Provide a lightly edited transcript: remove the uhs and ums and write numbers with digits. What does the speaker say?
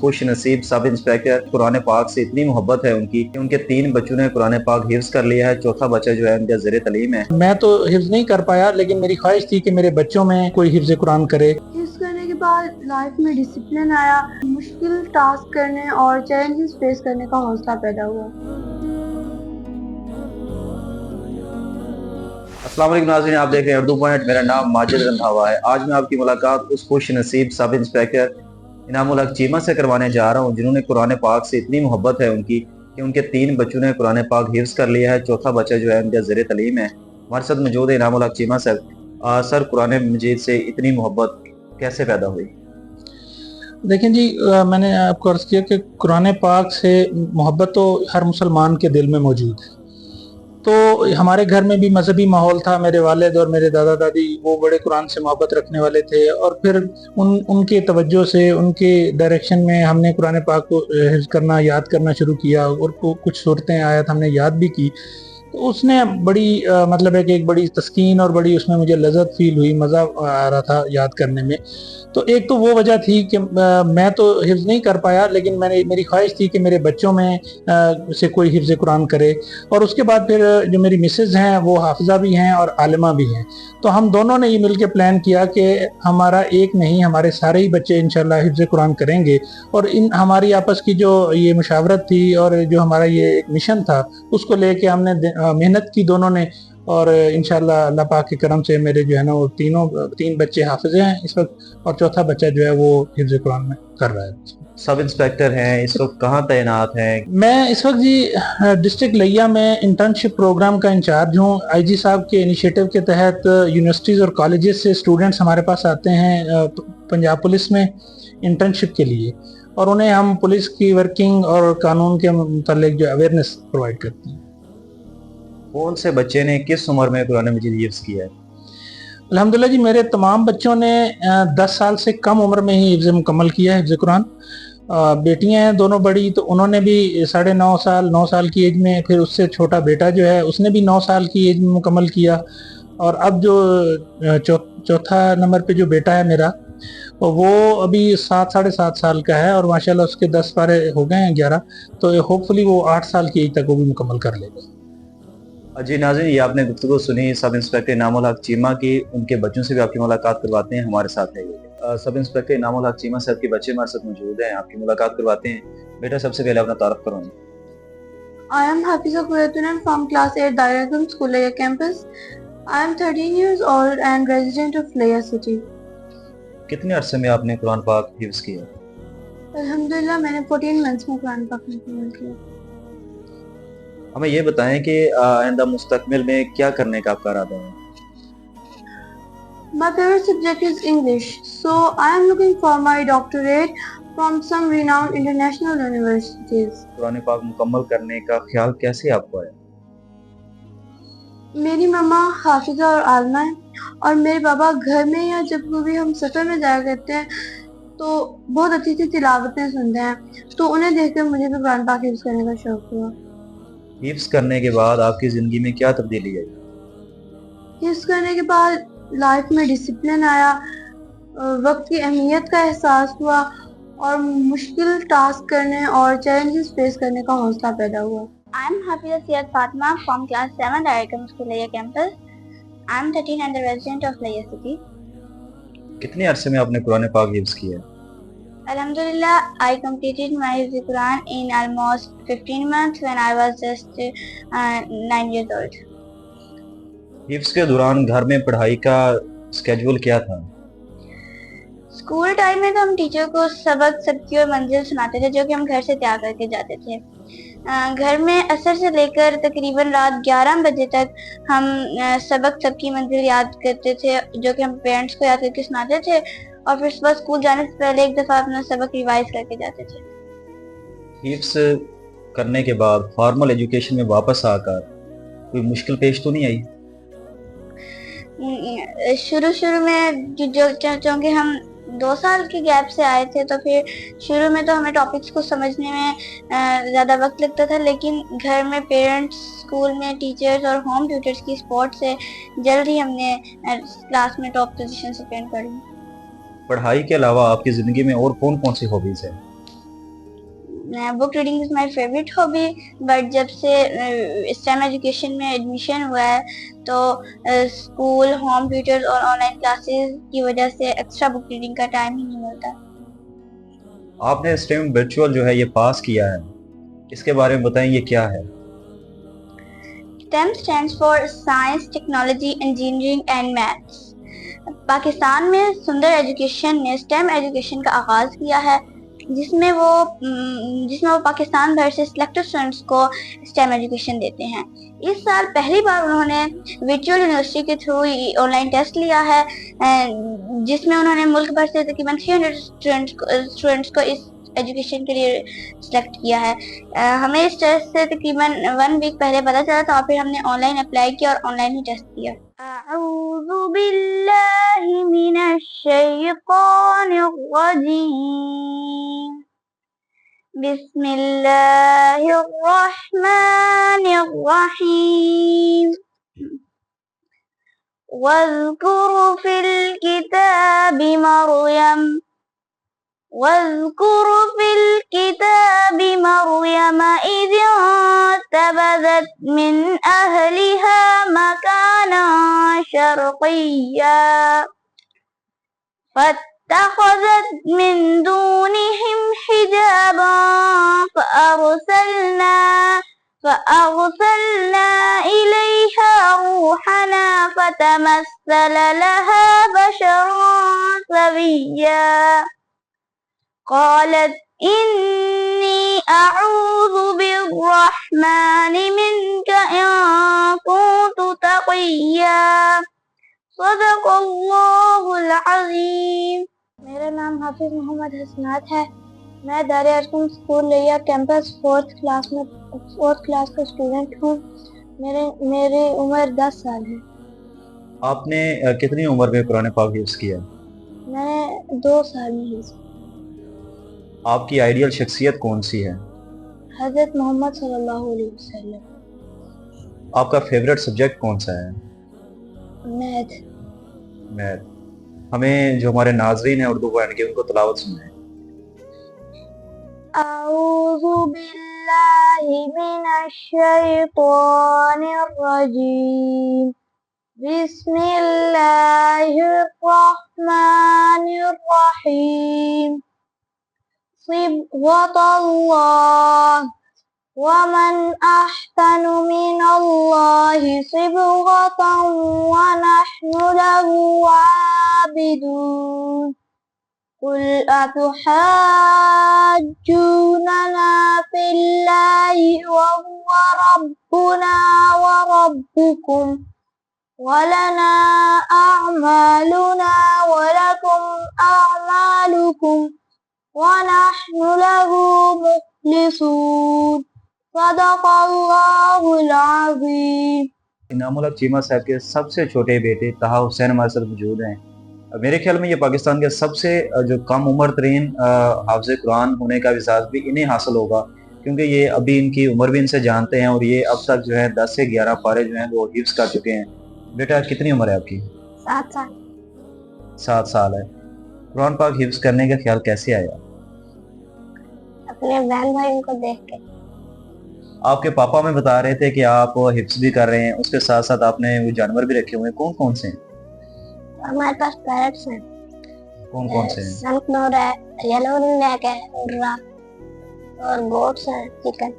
खुश नसीब sub inspector Quran पाक से इतनी मोहब्बत है उनकी कि उनके 3 बच्चों ने कुरान पाक हिफ्ज कर लिया है। चौथा बच्चा जो है उनका ज़ेरे तलीम है। मैं तो हिफ्ज नहीं कर पाया, लेकिन मेरी ख्वाहिश थी कि मेरे बच्चों में कोई हिफ्ज कुरान करे। हिफ्ज करने के बाद लाइफ में डिसिप्लिन आया, मुश्किल टास्क करने और चैलेंजेस फेस करने का हौसला पैदा हुआ। अस्सलाम वालेकुम नाज़रीन, आप देख रहे हैं उर्दू पॉइंट। मेरा नाम माजिद रंधावा है। आज मैं आपकी मुलाकात उस खुश नसीब सब इंस्पेक्टर इनामुल हक चीमा से करवाने जा रहा हूँ जिन्होंने कुरान पाक से इतनी मोहब्बत है उनकी कि उनके 3 बच्चों ने कुरान पाक हिफ्ज कर लिया है। चौथा बच्चा जो है उनका ज़ेरे तलीम है। हमारे साथ मौजूद है इनामुल हक चीमा सर। सर, कुरान मजीद से इतनी मोहब्बत कैसे पैदा हुई? देखें जी, मैंने आपको अर्ज़ किया कि कुरान पाक से मोहब्बत तो हर मुसलमान के दिल में मौजूद है। तो हमारे घर में भी मजहबी माहौल था। मेरे वालिद और मेरे दादा दादी वो बड़े कुरान से मोहब्बत रखने वाले थे, और फिर उनके तवज्जो से, उनके डायरेक्शन में हमने कुरान पाक को हिफ्ज़ करना, याद करना शुरू किया, और कुछ सूरतें आयत हमने याद भी की। तो उसने बड़ी मतलब है कि एक बड़ी तस्कीन और बड़ी उसमें मुझे लज़्ज़त फील हुई, मज़ा आ रहा था याद करने में। तो एक तो वो वजह थी कि मैं तो हिफ्ज़ नहीं कर पाया, लेकिन मेरी ख्वाहिश थी कि मेरे बच्चों में से कोई हिफ्ज़ कुरान करे। और उसके बाद फिर जो मेरी मिसेज़ हैं वो हाफ़िज़ा भी हैं और आलिमा भी हैं। तो हम दोनों ने ये मिल के प्लान किया कि हमारा एक नहीं, हमारे सारे ही बच्चे इंशाल्लाह हिफ्ज़ कुरान करेंगे। और हमारी आपस की जो ये मुशावरत थी और जो हमारा ये एक मिशन था, उसको लेके हमने मेहनत की दोनों ने। और इंशाल्लाह अल्लाह पाक के करम से मेरे जो है ना वो 3 बच्चे हाफिज़ हैं इस वक्त, और चौथा बच्चा जो है वो हिफ्ज़ कुरान में कर रहा है। सब इंस्पेक्टर हैं, इस वक्त कहाँ तैनात हैं? मैं इस वक्त जी डिस्ट्रिक्ट लिया में इंटर्नशिप प्रोग्राम का इंचार्ज हूँ। आईजी साहब के इनिशिएटिव के तहत यूनिवर्सिटीज़ और कॉलेजेस से स्टूडेंट्स हमारे पास आते हैं पंजाब पुलिस में इंटर्नशिप के लिए, और उन्हें हम पुलिस की वर्किंग और कानून के मुतालिक जो अवेयरनेस प्रोवाइड करते हैं। कौन से बच्चे ने किस उम्र में कुरान मजीद हिफ्ज़ किया है? अल्हम्दुलिल्लाह जी, मेरे तमाम बच्चों ने 10 साल से कम उम्र में ही हिफ्ज़ मुकम्मल किया है, हिफ्ज़ कुरान। बेटियां हैं दोनों बड़ी, तो उन्होंने भी 9.5 साल की एज में, फिर उससे छोटा बेटा जो है उसने भी 9 साल की एज में मुकम्मल किया। और अब जो चौथा नंबर पे जो बेटा है मेरा, वो अभी 7-7.5 साल का है, और माशाल्लाह उसके 10 पारे हो गए हैं, 11। तो होपफुली वो 8 साल की एज तक वो भी मुकम्मल कर लेगा। जी नाज़रीन, ये आपने गुफ्तगू सुनी सब इंस्पेक्टर इनामुल हक चीमा की। उनके बच्चों से भी आपकी मुलाकात करवाते हैं, हमारे साथ है ये। सब इंस्पेक्टर इनामुल हक चीमा साहब के बच्चे हमारे साथ मौजूद हैं, आपकी मुलाकात करवाते हैं। बेटा, सबसे पहले अपना तारुफ करवाएं। I am Hafiza Kuratunan from class 8 Daragam School Leia campus. I am 13 years old and resident of Leia city. कितने अरसे में आपने कुरान पाक हिफ्ज़ किया? अल्हम्दुलिल्लाह मैंने 14 मंथ्स में कुरान पाक मुकम्मल किया। हमें ये बताएं कि आइंदा मुस्तकबिल में क्या करने का आपका इरादा है? My favorite subject is English, so I am looking for my doctorate from some renowned international universities. Quran पाक मुकम्मल करने का ख्याल कैसे आपको आया? मेरी मम्मा हाफिजा और आलमा है, और मेरे पापा घर में या जब भी हम सफ़र में जाया करते हैं तो बहुत अच्छी अच्छी तिलावतें सुनते हैं, तो उन्हें देखकर मुझे भी कुरान पाक हिफ्ज़ करने का शौक हुआ। हिफ्ज़ करने के बाद आपकी ज़िंदगी में क्या तब्दीली आई? हिफ्ज़ करने के बाद लाइफ में डिसिप्लिन आया, वक्त की अहमियत का एहसास हुआ, और मुश्किल टास्क करने और चैलेंजेस फेस करने का हौसला पैदा हुआ। I am Hafiza Syed Fatma from class 7 Daragam School Leia campus. I am 13 and the resident of Leia city. कितने अरसे में आपने कुरान पाक हिफ्ज़ किया? Alhamdulillah, I completed my Hifz Quran in almost 15 months when I was just 9 years old. हिफ्ज़ के दौरान घर में पढ़ाई का स्केड्यूल क्या था? स्कूल टाइम में तो हम टीचर को सबक सबकी और मंजिल सुनाते थे, जो कि हम घर से तैयार करके जाते थे। घर में असर से लेकर तकरीबन रात 11 बजे तक हम सबक सबकी मंजिल याद करते थे, जो कि हम पेरेंट्स को याद करके सुनाते थे, और फिर सुबह स्कूल जाने से पहले एक दफ़ा अपना सबक रिवाइज करके जाते थे। हिफ्ज़ करने के बाद फॉर्मल एजुकेशन में वापस आकर कोई मुश्किल पेश तो नहीं आई? शुरू में चूँकि हम 2 साल के गैप से आए थे, तो फिर शुरू में तो हमें टॉपिक्स को समझने में ज़्यादा वक्त लगता था, लेकिन घर में पेरेंट्स, स्कूल में टीचर्स और होम ट्यूटर्स की सपोर्ट से जल्द ही हमने क्लास में टॉप पोजीशन से अटेंड कर ली। पढ़ाई के अलावा आपकी ज़िंदगी में और कौन कौन सी हॉबीज़ हैं? Book reading is my favourite hobby, but जब से स्टेम एजुकेशन में एडमिशन हुआ है तो स्कूल, होम ट्यूटर्स और ऑनलाइन क्लासेस की वजह से एक्स्ट्रा बुक रीडिंग का टाइम ही नहीं मिलता। आपने स्टेम वर्चुअल जो है ये पास किया है, इसके बारे में बताएं, ये क्या है? STEM stands for Science, Technology, Engineering and Maths. Pakistan में सुंदर एजुकेशन ने STEM एजुकेशन का आगाज़ किया है, जिसमें वो पाकिस्तान भर से सिलेक्टेड स्टूडेंट्स को STEM एजुकेशन देते हैं। इस साल पहली बार उन्होंने वर्चुअल यूनिवर्सिटी के थ्रू ऑनलाइन टेस्ट लिया है, जिसमें उन्होंने मुल्क भर से तकरीबन 300 स्टूडेंट्स को इस एजुकेशन के लिए सिलेक्ट किया है। हमें इस टेस्ट से तकरीबन 1 वीक पहले पता चला था, फिर हमने ऑनलाइन अप्लाई किया और ऑनलाइन ही टेस्ट दिया। अऊज़ु बिल्लाहि मिनश शैतानिर रजीम, बिस्मिल्लाहिर रहमानिर रहीम, वज़्कुर फिल किताबि मरयम, واذكر في الكتاب مريم إذ انتبذت من أهلها مكانا شرقيا فاتخذت من دونهم حجابا فأرسلنا إليها روحنا فتمثل لها بشرا سويا قالت إني أعوذ بالرحمن منك إن كنت تقيا صدق اللہ العظیم۔ میرا نام حافظ محمد حسنات ہے، میں دار ارقم اسکول لیا کیمپس 4th کلاس کا اسٹوڈنٹ ہوں۔ میری عمر 10 سال ہے۔ آپ نے کتنی عمر میں قرآن پاک حفظ کیا؟ میں نے 2 سال میں حفظ۔ آپ کی آئیڈیل شخصیت کون سی ہے؟ حضرت محمد صلی اللہ علیہ وسلم۔ آپ کا فیوریٹ سبجیکٹ کون سا ہے؟ میتھ۔ ہمیں جو ہمارے ناظرین ہیں اردو پڑھنے کے، ان کو تلاوت سنائیں۔ اعوذ باللہ من الشیطان الرجیم، بسم اللہ الرحمن الرحیم، صبغۃ اللہ ومن احسن من اللہ صبغۃ ونحن له عابدون، قل اتحاجوننا فی اللہ وهو ربنا وربکم ولنا اعمالنا ولکم اعمالکم ونحن له مخلصون، صدق اللہ العظیم۔ انعام الحق چیمہ صاحب کے سب سے چھوٹے بیٹے طہا حسین ہمارے ساتھ موجود ہیں۔ میرے خیال میں یہ پاکستان کے سب سے جو کم عمر ترین حافظ قرآن ہونے کا اعزاز بھی انہیں حاصل ہوگا، کیونکہ یہ ابھی ان کی عمر بھی ان سے جانتے ہیں، اور یہ اب تک جو ہے 10 سے 11 پارے جو ہیں وہ حفظ کر چکے ہیں۔ بیٹا کتنی عمر ہے آپ کی؟ 7 سال۔ 7 سال ہے۔ قرآن پاک حفظ کرنے کا خیال کیسے آیا؟ اپنے بہن بھائیوں کو دیکھ کے۔ آپ کے پاپا میں بتا رہے تھے کہ آپ حفظ بھی کر رہے ہیں، اس کے ساتھ ساتھ آپ نے وہ جانور بھی رکھے ہوئے ہیں، کون کون سے ہیں؟ ہمارے پاس پیرٹس ہیں۔ کون کون سے ہیں؟ سنکنور ہے، یلو نیک ہے، اور گوٹس ہیں، چکن۔